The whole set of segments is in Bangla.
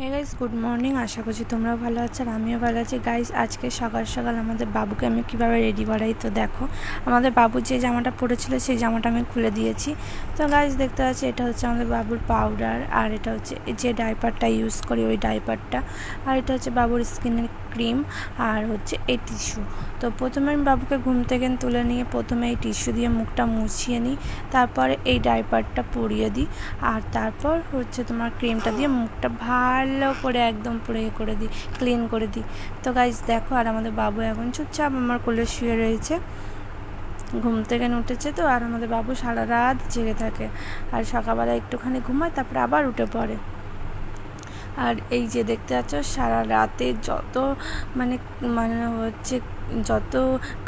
হে গাইস, গুড মর্নিং। আশা করছি তোমরাও ভালো আছো আর আমিও ভালো আছি। গাইস, আজকে সকাল সকাল আমাদের বাবুকে আমি কীভাবে রেডি করাই তো দেখো। আমাদের বাবু যে জামাটা পরেছিল সেই জামাটা আমি খুলে দিয়েছি। তো গাইস, দেখতে পাচ্ছি এটা হচ্ছে আমাদের বাবুর পাউডার, আর এটা হচ্ছে যে ডাইপারটা ইউজ করি ওই ডাইপারটা, আর এটা হচ্ছে বাবুর স্কিনের ক্রিম, আর হচ্ছে এই টিস্যু। তো প্রথমে আমি বাবুকে ঘুম থেকে তুলে নিয়ে প্রথমে এই টিস্যু দিয়ে মুখটা মুছিয়ে নিই, তারপরে এই ডাইপারটা পরিয়ে দিই, আর তারপর হচ্ছে তোমার ক্রিমটা দিয়ে মুখটা ভালো করে একদম পুরো করে দিই, ক্লিন করে দিই। তো গাইজ দেখো, আর আমাদের বাবু এখন চুপচাপ আমার কোলে শুয়ে রয়েছে, ঘুম থেকে উঠেছে। তো আর আমাদের বাবু সারা রাত জেগে থাকে, আর সকালবেলা একটুখানি ঘুমায়, তারপরে আবার উঠে পড়ে। আর এই যে দেখতে পাচ্ছ সারা রাতে যত মানে মানে হচ্ছে যত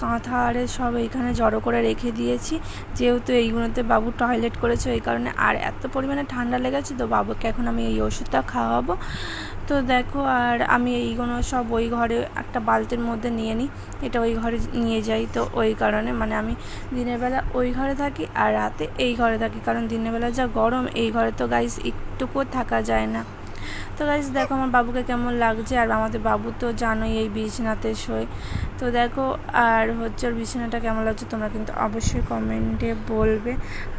কাঁথা আরে সব এইখানে জড়ো করে রেখে দিয়েছি, যেহেতু এইগুলোতে বাবু টয়লেট করেছে ওই কারণে। আর এত পরিমাণে ঠান্ডা লেগেছে, তো বাবুকে এখন আমি এই ওষুধটা খাওয়াবো। তো দেখো, আর আমি এইগুলো সব ওই ঘরে একটা বালতির মধ্যে নিয়ে নিই, এটা ওই ঘরে নিয়ে যাই। তো ওই কারণে মানে আমি দিনের বেলা ওই ঘরে থাকি আর রাতে এই ঘরে থাকি, কারণ দিনের বেলা যা গরম এই ঘরে তো গাইস একটুকুও থাকা যায় না। তো গাইস দেখো আমার বাবুকে কেমন লাগছে, আর আমাদের বাবু তো জানোই এই বিছানাতে শোয়। তো দেখো, আর হচ্ছে ওর বিছানাটা কেমন লাগছে তোমরা কিন্তু অবশ্যই কমেন্টে বলবে।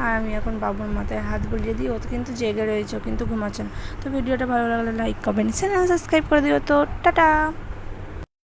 আর আমি এখন বাবুর মাথায় হাত বুলিয়ে দিই, ও তো কিন্তু জেগে রয়েছে, ও কিন্তু ঘুমাচ্ছে না। তো ভিডিওটা ভালো লাগলে লাইক কমেন্ট চ্যানেল সাবস্ক্রাইব করে দিও। তো টাটা।